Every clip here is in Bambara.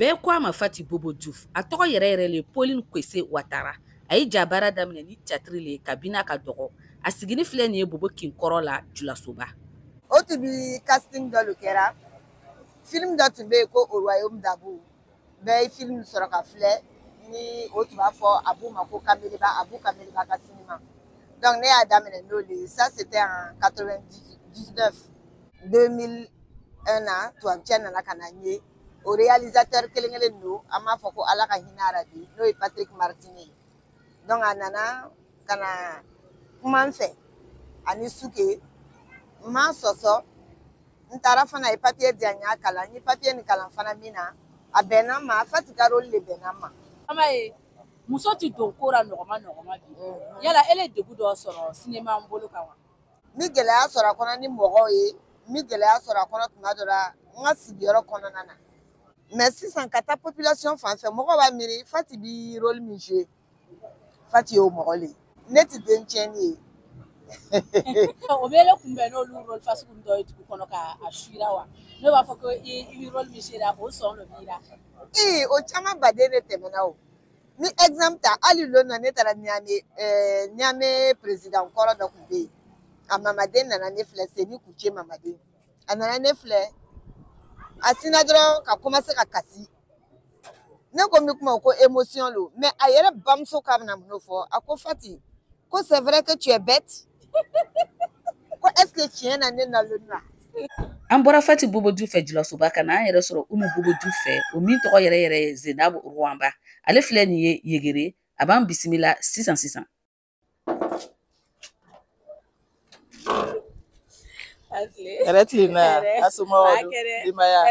bɛɛ ko a ma Fati Bobo Diouf a tɔgɔ yɛrɛ le Pauline Kwese Ouattara a ye ja baara daminɛ ni théâtre le kabini a ka dɔgɔ a sigini filɛ nin ye Bobo Kinkɔrɔ la Julasoba. O tun bi casting dɔ de kɛra film dɔ tun bɛ yen ko Au Royaume d'Abou bɛɛ ye film sɔrɔ ka filɛ ni o tun b'a fɔ Abou ma ko Kameliba Abou Kameliba ka cinéma donc ne y'a daminɛ n'o de ye ça c'était en 99 2001 na tubabucɛ nana ka na n ye o réalisateur kelen-kelen don an b'a fɔ ko Ala ka hinɛ arabi n'o ye Patrick Martine donc a nana ka na kuma n fɛ ani Suke n ma sɔsɔ n taara fana a ye papier di yan n y'a kalan n ye papier nin kalan fana min na a bɛnna n ma Fati ka rôle de bɛnna n ma. Ama ye muso tɛ don ko ra nɔgɔma bi yala ele degun dɔ sɔrɔ cinéma n bolo kan wa. Ni gɛlɛya sɔrɔ a kɔnɔ ni mɔgɔw ye ni gɛlɛya sɔrɔ a kɔnɔ tuma dɔ la n ka sigiyɔrɔ kɔnɔna na mais sisan ka taa population fan fɛ mɔgɔw b'a miiri Fati bi rôle min jouer Fati y'o mɔgɔ le ye ne tɛ den tiɲɛni ye. O bɛ ele kunbɛn n'olu rôle fasugu dɔ ye dugu kɔnɔ ka a suira wa ne b'a fɔ ko i bi rôle min jouer o sɔn dɔ b'i la. O caman baden de tɛmɛna o ni exemple ta hali lon na ne taara Niamey président kɔrɔ dɔ tun bɛ yen a mamaden nana ne filɛ Seni Kuce mamaden a nana ne filɛ a sina dɔrɔn ka commencer ka kasi ne ko n bɛ kuma o ko émotion lo mais a yɛrɛ bamuso k'a bɛna mun fɔ a ko Fati ko c'est vrai que tu es bête ko est-ce que tiɲɛ na ne nalen na. An bɔra Fati Bobo Diouf fɛ Julasoba ka na an yɛrɛ sɔrɔ Umu Bobo Diouf fɛ o min tɔgɔ yɛrɛ ye Zenabu Ruwamba ale filɛ nin ye Yegere a b'an bisimila sisan. Yɛrɛ tilenna Asumawadu Dimaya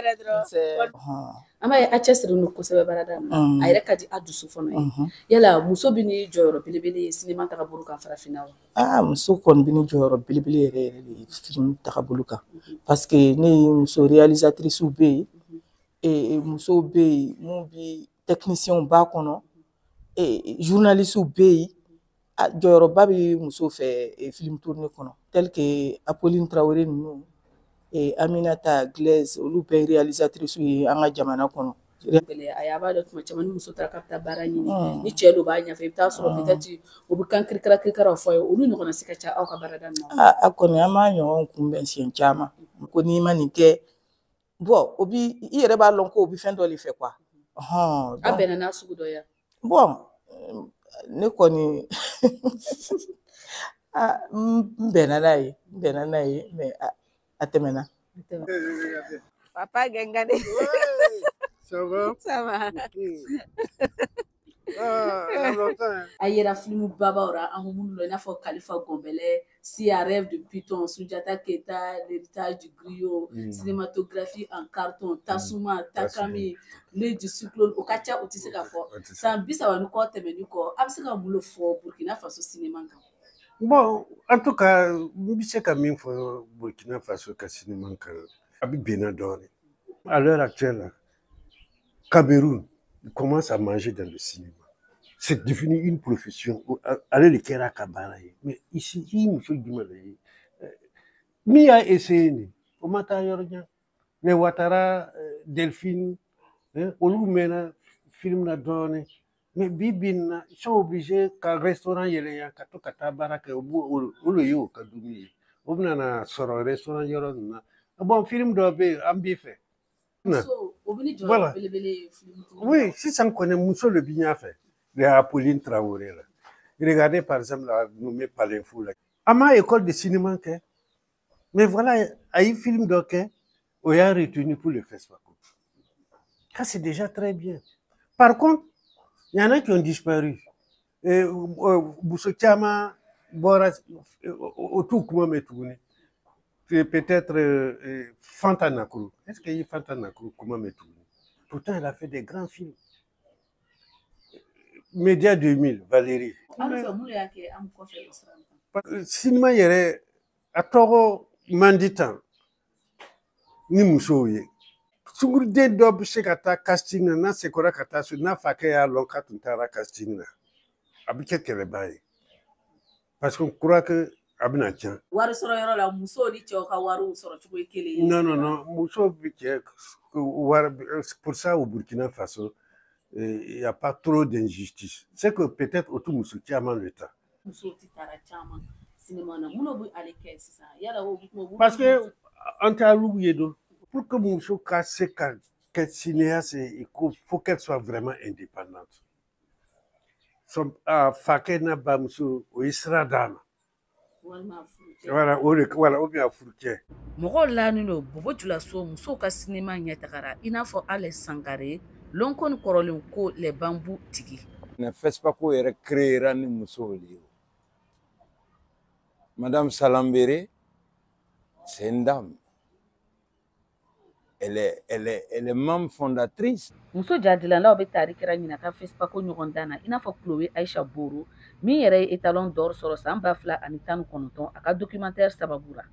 an b'a ye a cɛsiri no kosɛbɛ baarada na a yɛrɛ ka di a dusu fana ye yala muso bɛ ni jɔyɔrɔ belebele ye cinéma tagabolo kan farafinna wa. Muso kɔni bɛ ni jɔyɔrɔ belebele yɛrɛ de ye film tagabolo kan parce que ne ye muso réalisatrice bɛ yen musow bɛ yen mun bi technicien b'a kɔnɔ journaliste bɛ yen jɔyɔrɔba bɛ muso fɛ film tourné kɔnɔ tel que Apolline Traoré ninnu Aminata Glaise olu bɛɛ réalisatrice ye an ka jamana kɔnɔ. A y'a b'a dɔn tuma caman ni muso taara k'a bɛ taa baara ɲini ni cɛ dɔ b'a ɲɛfɛ i bɛ taa sɔrɔ peut-être o bɛ kan kirikaraw fɔ a ye olu ɲɔgɔnna se ka ca aw ka baarada ninnu na. A kɔni an b'a ɲɔgɔn kunbɛn siɲɛ caman ko n'i ma nin kɛ bon o bi i yɛrɛ b'a dɔn ko o bi fɛn dɔ de fɛ quoi. A bɛnna n'a sugu dɔ ye. Bon ne kɔni n bɛnna n'a ye mais a tɛmɛna. Papa Gengane. Ça va? Ça va. A yera film babaw ra an minnu la i n'a fɔ Kalifa Gonbɛlɛ Si un rêve de Python Sunjata Keita L'héritage du griot cinématographie en carton Tasuma Takami L'œil du cyclone o ka ca o tɛ se ka fɔ san 30 ni kɔ tɛmɛni kɔ a bɛ se ka mun de fɔ Burkina Faso cinéma kan. Bon, en tout cas, je ne sais pas si Burkina Faso ka cinéma kan a bɛ benna dɔɔnin. À l'heure actuelle, Cameroun commence à manger dans le cinéma. C'est devenu une profession. Allez, le kera kabara. Mais ici, il me faut dire, Mia essayé, au matin, les Ouattara, Delphine, on mène film na donné. Mais Bibina, ils sont obligés qu'un restaurant yélé, qu'à tout kata baraka, ou le yo, kadoumi. On a sur un restaurant yélé. Bon, film d'obé, ambifé. Voilà. Oui, si ça me connaît, Mousso le Bigna fait, les Apolline Traoré. Regardez par exemple la nommée Palinfou. À ma école de cinéma, mais voilà, à un film d'ok, on a retenu pour le festival. Ça, c'est déjà très bien. Par contre, il y en a qui ont disparu. Boussotiama, Boras, autour comment me tourner. Peut-être Fantanakrou. Est-ce qu'il y a Fantanakrou comment me tourner? Pourtant, elle a fait des grands films. Média 2000, Valérie. Cinéma yere a tɔgɔ manditan ni musow ye. Sunguruden dɔ bɛ se ka taa casting na n'a sekɔrɔ ka taa so n'a fakɛ y'a lɔn k'a tun taara casting na a bɛ kɛ kɛlɛba ye. Parce qu'on croit que a bɛna tiɲɛ. Wari sɔrɔ yɔrɔ la musow ni cɛw ka wariw sɔrɔ cogo ye kelen ye. Non, non, non, musow bi cɛ wari pour ça au Burkina Faso il y a pas trop d'injustice. C'est que peut-être autour muso caman le ta. Musow ti taara caman cinéma na mun bɛ ale kɛ sisan yala o Parce que an t'a lugu ye don. Pour que muso ka se ka kɛ cinéaste il faut qu'elle soit vraiment indépendante. Fakɛ n'a bamuso o ye sira d'a ma. Voilà, ou bien furu cɛ. Mɔgɔw laani don Bobo Dioulasso musow ka cinéma ɲɛtagara i n'a fɔ Ale Sangare Lonko ni kɔrɔlen ko Les Bambous tigi. Ne FESPACO yɛrɛ créera ni musow de ye. Madame Salambere, c'est une dame. Elle est membre fondatrice. Muso jadilanlaw bɛ taari kɛra ɲinaka FESPACO ɲɔgɔn dan na i n'a fɔ Chloé Aïcha Boro min yɛrɛ ye étalon d'or sɔrɔ san 2019 a ka documentaire sababu la.